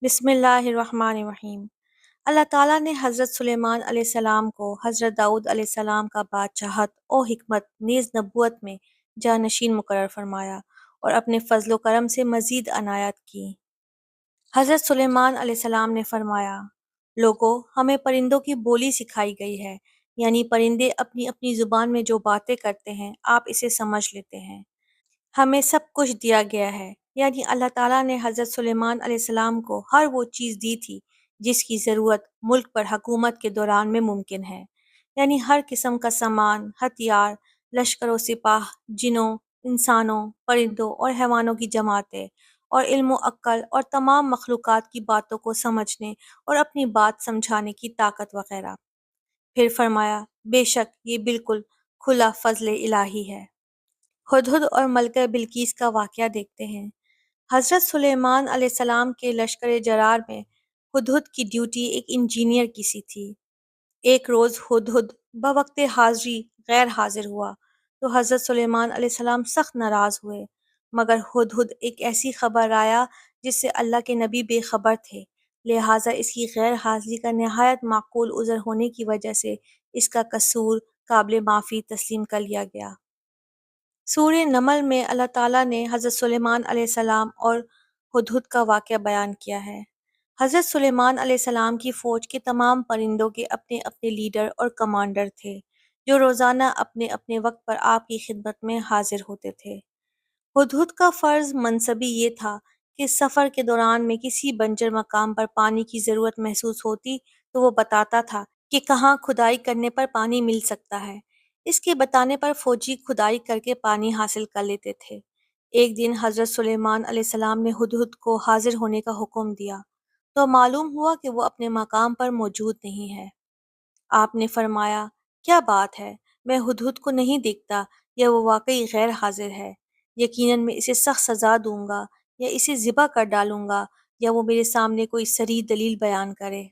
بسم اللہ الرحمن الرحیم۔ اللہ تعالیٰ نے حضرت سلیمان علیہ السلام کو حضرت داؤد علیہ السلام کا بادشاہت و حکمت نیز نبوت میں جانشین مقرر فرمایا اور اپنے فضل و کرم سے مزید عنایات کی۔ حضرت سلیمان علیہ السلام نے فرمایا، لوگو، ہمیں پرندوں کی بولی سکھائی گئی ہے، یعنی پرندے اپنی اپنی زبان میں جو باتیں کرتے ہیں آپ اسے سمجھ لیتے ہیں۔ ہمیں سب کچھ دیا گیا ہے، یعنی اللہ تعالیٰ نے حضرت سلیمان علیہ السلام کو ہر وہ چیز دی تھی جس کی ضرورت ملک پر حکومت کے دوران میں ممکن ہے، یعنی ہر قسم کا سامان، ہتھیار، لشکر و سپاہ، جنوں، انسانوں، پرندوں اور حیوانوں کی جماعتیں، اور علم و عقل اور تمام مخلوقات کی باتوں کو سمجھنے اور اپنی بات سمجھانے کی طاقت وغیرہ۔ پھر فرمایا، بے شک یہ بالکل کھلا فضل الہی ہے۔ ہدہد اور ملکہ بلقیس کا واقعہ دیکھتے ہیں۔ حضرت سلیمان علیہ السلام کے لشکر جرار میں ہدہد کی ڈیوٹی ایک انجینئر کی سی تھی۔ ایک روز ہدہد بوقت حاضری غیر حاضر ہوا تو حضرت سلیمان علیہ السلام سخت ناراض ہوئے، مگر ہدہد ایک ایسی خبر آیا جس سے اللہ کے نبی بے خبر تھے، لہٰذا اس کی غیر حاضری کا نہایت معقول عذر ہونے کی وجہ سے اس کا قصور قابل معافی تسلیم کر لیا گیا۔ سورہ نمل میں اللہ تعالیٰ نے حضرت سلیمان علیہ السلام اور ہدہد کا واقعہ بیان کیا ہے۔ حضرت سلیمان علیہ السلام کی فوج کے تمام پرندوں کے اپنے اپنے لیڈر اور کمانڈر تھے، جو روزانہ اپنے اپنے وقت پر آپ کی خدمت میں حاضر ہوتے تھے۔ ہدہد کا فرض منصبی یہ تھا کہ سفر کے دوران میں کسی بنجر مقام پر پانی کی ضرورت محسوس ہوتی تو وہ بتاتا تھا کہ کہاں کھدائی کرنے پر پانی مل سکتا ہے۔ اس کے بتانے پر فوجی کھدائی کر کے پانی حاصل کر لیتے تھے۔ ایک دن حضرت سلیمان علیہ السلام نے ہدہد کو حاضر ہونے کا حکم دیا تو معلوم ہوا کہ وہ اپنے مقام پر موجود نہیں ہے۔ آپ نے فرمایا، کیا بات ہے، میں ہدہد کو نہیں دیکھتا، یا وہ واقعی غیر حاضر ہے؟ یقیناً میں اسے سخت سزا دوں گا، یا اسے ذبح کر ڈالوں گا، یا وہ میرے سامنے کوئی صریح دلیل بیان کرے۔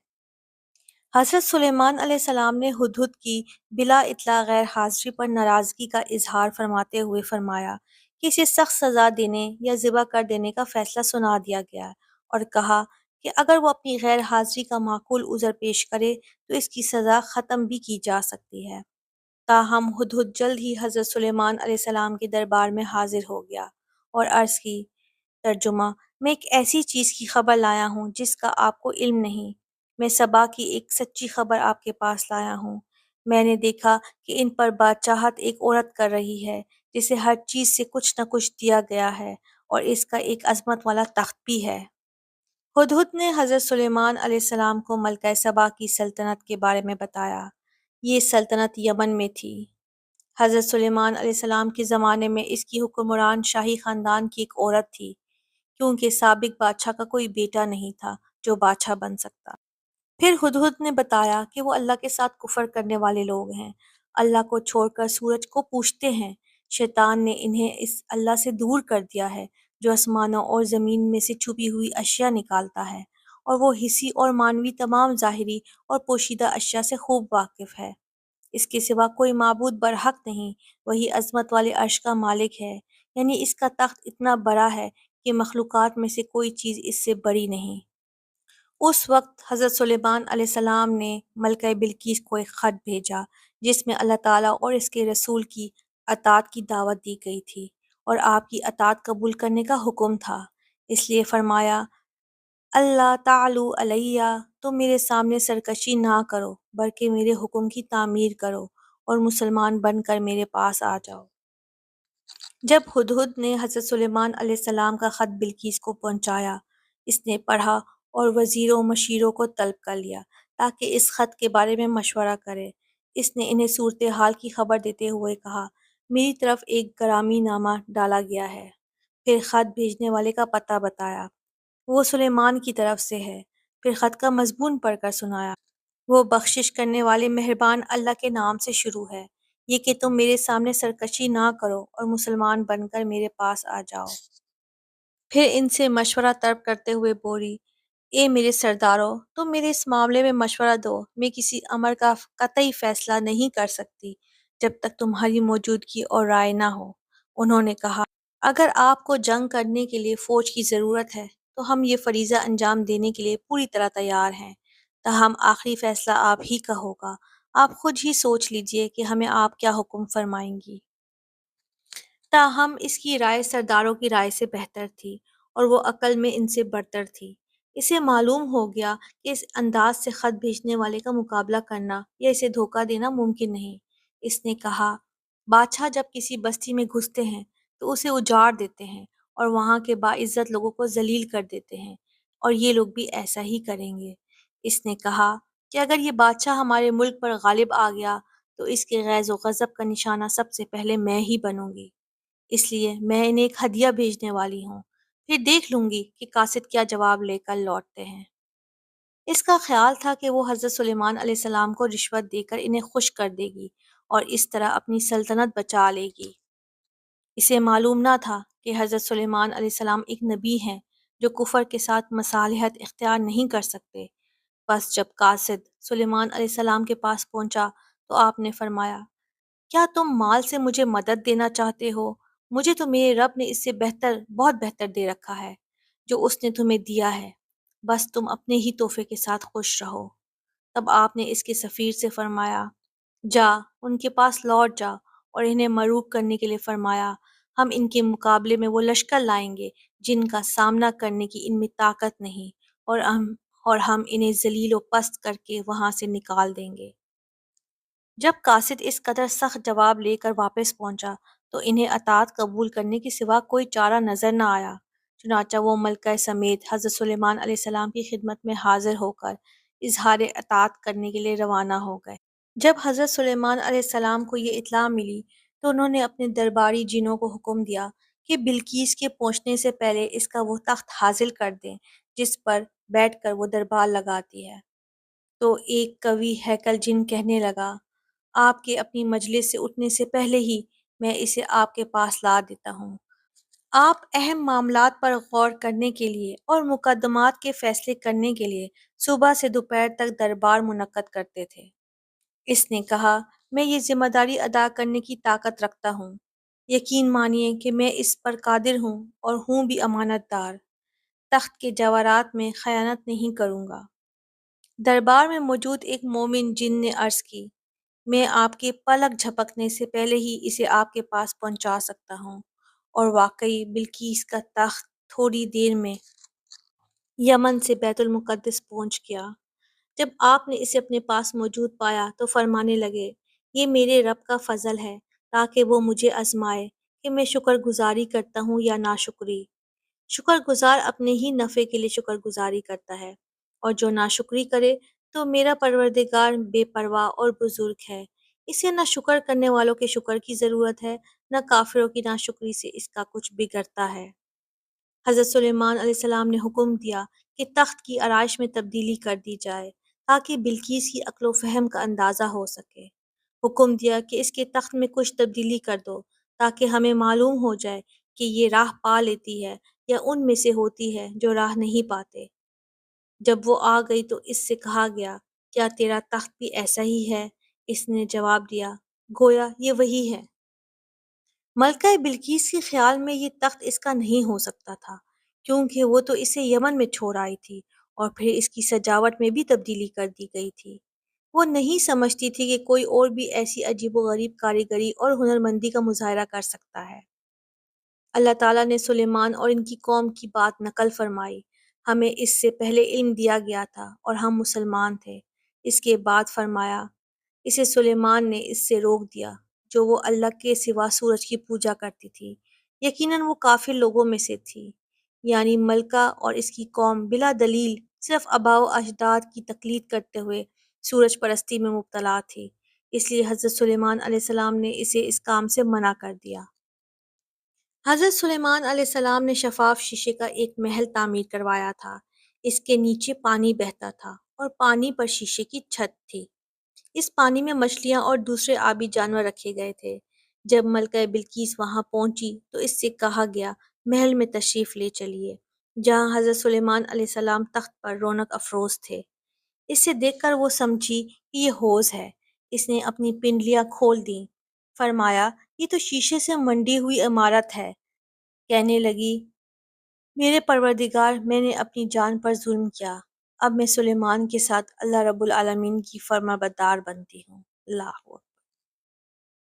حضرت سلیمان علیہ السلام نے ہدہد کی بلا اطلاع غیر حاضری پر ناراضگی کا اظہار فرماتے ہوئے فرمایا کہ اسے سخت سزا دینے یا ذبح کر دینے کا فیصلہ سنا دیا گیا ہے، اور کہا کہ اگر وہ اپنی غیر حاضری کا معقول عذر پیش کرے تو اس کی سزا ختم بھی کی جا سکتی ہے۔ تاہم ہدہد جلد ہی حضرت سلیمان علیہ السلام کے دربار میں حاضر ہو گیا اور عرض کی، ترجمہ، میں ایک ایسی چیز کی خبر لایا ہوں جس کا آپ کو علم نہیں۔ میں سبا کی ایک سچی خبر آپ کے پاس لایا ہوں۔ میں نے دیکھا کہ ان پر بادشاہت ایک عورت کر رہی ہے جسے ہر چیز سے کچھ نہ کچھ دیا گیا ہے، اور اس کا ایک عظمت والا تخت بھی ہے۔ ہدہد نے حضرت سلیمان علیہ السلام کو ملکہ سبا کی سلطنت کے بارے میں بتایا۔ یہ سلطنت یمن میں تھی۔ حضرت سلیمان علیہ السلام کے زمانے میں اس کی حکمران شاہی خاندان کی ایک عورت تھی، کیونکہ سابق بادشاہ کا کوئی بیٹا نہیں تھا جو بادشاہ بن سکتا۔ پھر ہدہد نے بتایا کہ وہ اللہ کے ساتھ کفر کرنے والے لوگ ہیں، اللہ کو چھوڑ کر سورج کو پوجتے ہیں۔ شیطان نے انہیں اس اللہ سے دور کر دیا ہے جو آسمانوں اور زمین میں سے چھپی ہوئی اشیاء نکالتا ہے، اور وہ حسی اور معنوی تمام ظاہری اور پوشیدہ اشیاء سے خوب واقف ہے۔ اس کے سوا کوئی معبود برحق نہیں، وہی عظمت والے عرش کا مالک ہے، یعنی اس کا تخت اتنا بڑا ہے کہ مخلوقات میں سے کوئی چیز اس سے بڑی نہیں۔ اس وقت حضرت سلیمان علیہ السلام نے ملکہ بلقیس کو ایک خط بھیجا جس میں اللہ تعالیٰ اور اس کے رسول کی اطاعت کی دعوت دی گئی تھی اور آپ کی اطاعت قبول کرنے کا حکم تھا۔ اس لیے فرمایا، اللہ تعالیٰ علیہ، تم میرے سامنے سرکشی نہ کرو بلکہ میرے حکم کی تعمیر کرو اور مسلمان بن کر میرے پاس آ جاؤ۔ جب ہدہد نے حضرت سلیمان علیہ السلام کا خط بلقیس کو پہنچایا، اس نے پڑھا اور وزیروں و مشیروں کو طلب کر لیا تاکہ اس خط کے بارے میں مشورہ کرے۔ اس نے انہیں صورتحال کی خبر دیتے ہوئے کہا، میری طرف ایک گرامی نامہ ڈالا گیا ہے۔ پھر خط بھیجنے والے کا پتہ بتایا، وہ سلیمان کی طرف سے ہے۔ پھر خط کا مضمون پڑھ کر سنایا، وہ بخشش کرنے والے مہربان اللہ کے نام سے شروع ہے، یہ کہ تم میرے سامنے سرکشی نہ کرو اور مسلمان بن کر میرے پاس آ جاؤ۔ پھر ان سے مشورہ طلب کرتے ہوئے بولی، اے میرے سردارو، تم میرے اس معاملے میں مشورہ دو، میں کسی امر کا قطعی فیصلہ نہیں کر سکتی جب تک تمہاری موجودگی اور رائے نہ ہو۔ انہوں نے کہا، اگر آپ کو جنگ کرنے کے لیے فوج کی ضرورت ہے تو ہم یہ فریضہ انجام دینے کے لیے پوری طرح تیار ہیں، تاہم آخری فیصلہ آپ ہی کا ہوگا۔ آپ خود ہی سوچ لیجئے کہ ہمیں آپ کیا حکم فرمائیں گی۔ تاہم اس کی رائے سرداروں کی رائے سے بہتر تھی اور وہ عقل میں ان سے برتر تھی۔ اسے معلوم ہو گیا کہ اس انداز سے خط بھیجنے والے کا مقابلہ کرنا یا اسے دھوکہ دینا ممکن نہیں۔ اس نے کہا، بادشاہ جب کسی بستی میں گھستے ہیں تو اسے اجاڑ دیتے ہیں اور وہاں کے باعزت لوگوں کو ذلیل کر دیتے ہیں، اور یہ لوگ بھی ایسا ہی کریں گے۔ اس نے کہا کہ اگر یہ بادشاہ ہمارے ملک پر غالب آ گیا تو اس کے غیظ و غضب کا نشانہ سب سے پہلے میں ہی بنوں گی، اس لیے میں انہیں ایک ہدیہ بھیجنے والی ہوں، پھر دیکھ لوں گی کہ قاصد کیا جواب لے کر لوٹتے ہیں۔ اس کا خیال تھا کہ وہ حضرت سلیمان علیہ السلام کو رشوت دے کر انہیں خوش کر دے گی اور اس طرح اپنی سلطنت بچا لے گی۔ اسے معلوم نہ تھا کہ حضرت سلیمان علیہ السلام ایک نبی ہیں جو کفر کے ساتھ مصالحت اختیار نہیں کر سکتے۔ بس جب قاصد سلیمان علیہ السلام کے پاس پہنچا تو آپ نے فرمایا، کیا تم مال سے مجھے مدد دینا چاہتے ہو؟ مجھے تو میرے رب نے اس سے بہتر، بہت بہتر دے رکھا ہے جو اس نے تمہیں دیا ہے، بس تم اپنے ہی تحفے کے ساتھ خوش رہو۔ تب آپ نے اس کے سفیر سے فرمایا، جا ان کے پاس لوٹ جا اور انہیں مروب کرنے کے لیے فرمایا، ہم ان کے مقابلے میں وہ لشکر لائیں گے جن کا سامنا کرنے کی ان میں طاقت نہیں، اور ہم انہیں ذلیل و پست کر کے وہاں سے نکال دیں گے۔ جب قاصد اس قدر سخت جواب لے کر واپس پہنچا تو انہیں اطاعت قبول کرنے کے سوا کوئی چارہ نظر نہ آیا، چنانچہ وہ ملکہ سمیت حضرت سلیمان علیہ السلام کی خدمت میں حاضر ہو کر اظہار اطاعت کرنے کے لیے روانہ ہو گئے۔ جب حضرت سلیمان علیہ السلام کو یہ اطلاع ملی تو انہوں نے اپنے درباری جنوں کو حکم دیا کہ بلقیس کے پہنچنے سے پہلے اس کا وہ تخت حاصل کر دیں جس پر بیٹھ کر وہ دربار لگاتی ہے۔ تو ایک قوی ہیکل جن کہنے لگا، آپ کے اپنی مجلس سے اٹھنے سے پہلے ہی میں اسے آپ کے پاس لا دیتا ہوں۔ آپ اہم معاملات پر غور کرنے کے لیے اور مقدمات کے فیصلے کرنے کے لیے صبح سے دوپہر تک دربار منعقد کرتے تھے۔ اس نے کہا، میں یہ ذمہ داری ادا کرنے کی طاقت رکھتا ہوں۔ یقین مانیے کہ میں اس پر قادر ہوں اور ہوں بھی امانت دار۔ تخت کے جواہرات میں خیانت نہیں کروں گا۔ دربار میں موجود ایک مومن جن نے عرض کی، میں آپ کے پلک جھپکنے سے پہلے ہی اسے آپ کے پاس پہنچا سکتا ہوں، اور واقعی بلقیس کا تخت تھوڑی دیر میں یمن سے بیت المقدس پہنچ گیا۔ جب آپ نے اسے اپنے پاس موجود پایا تو فرمانے لگے، یہ میرے رب کا فضل ہے تاکہ وہ مجھے آزمائے کہ میں شکر گزاری کرتا ہوں یا ناشکری۔ شکر گزار اپنے ہی نفع کے لیے شکر گزاری کرتا ہے، اور جو ناشکری کرے تو میرا پروردگار بے پرواہ اور بزرگ ہے، اسے نہ شکر کرنے والوں کے شکر کی ضرورت ہے، نہ کافروں کی ناشکری سے اس کا کچھ بگڑتا ہے۔ حضرت سلیمان علیہ السلام نے حکم دیا کہ تخت کی آرائش میں تبدیلی کر دی جائے تاکہ بلقیس کی عقل و فہم کا اندازہ ہو سکے۔ حکم دیا کہ اس کے تخت میں کچھ تبدیلی کر دو تاکہ ہمیں معلوم ہو جائے کہ یہ راہ پا لیتی ہے یا ان میں سے ہوتی ہے جو راہ نہیں پاتے۔ جب وہ آ گئی تو اس سے کہا گیا، کیا تیرا تخت بھی ایسا ہی ہے؟ اس نے جواب دیا، گویا یہ وہی ہے۔ ملکہ بلقیس کے خیال میں یہ تخت اس کا نہیں ہو سکتا تھا، کیونکہ وہ تو اسے یمن میں چھوڑ آئی تھی اور پھر اس کی سجاوٹ میں بھی تبدیلی کر دی گئی تھی۔ وہ نہیں سمجھتی تھی کہ کوئی اور بھی ایسی عجیب و غریب کاریگری اور ہنرمندی کا مظاہرہ کر سکتا ہے۔ اللہ تعالیٰ نے سلیمان اور ان کی قوم کی بات نقل فرمائی، ہمیں اس سے پہلے علم دیا گیا تھا اور ہم مسلمان تھے۔ اس کے بعد فرمایا، اسے سلیمان نے اس سے روک دیا جو وہ اللہ کے سوا سورج کی پوجا کرتی تھی، یقیناً وہ کافر لوگوں میں سے تھی۔ یعنی ملکہ اور اس کی قوم بلا دلیل صرف آباء و اجداد کی تقلید کرتے ہوئے سورج پرستی میں مبتلا تھی، اس لیے حضرت سلیمان علیہ السلام نے اسے اس کام سے منع کر دیا۔ حضرت سلیمان علیہ السلام نے شفاف شیشے کا ایک محل تعمیر کروایا تھا۔ اس کے نیچے پانی بہتا تھا اور پانی پر شیشے کی چھت تھی۔ اس پانی میں مچھلیاں اور دوسرے آبی جانور رکھے گئے تھے۔ جب ملکہ بلقیس وہاں پہنچی تو اس سے کہا گیا، محل میں تشریف لے چلیے، جہاں حضرت سلیمان علیہ السلام تخت پر رونق افروز تھے۔ اسے دیکھ کر وہ سمجھی کہ یہ حوض ہے۔ اس نے اپنی پنڈلیاں کھول دیں، فرمایا، یہ تو شیشے سے منڈی ہوئی عمارت ہے۔ کہنے لگی، میرے پروردگار، میں نے اپنی جان پر ظلم کیا، اب میں سلیمان کے ساتھ اللہ رب العالمین کی فرما بردار بنتی ہوں۔ اللہ اکبر۔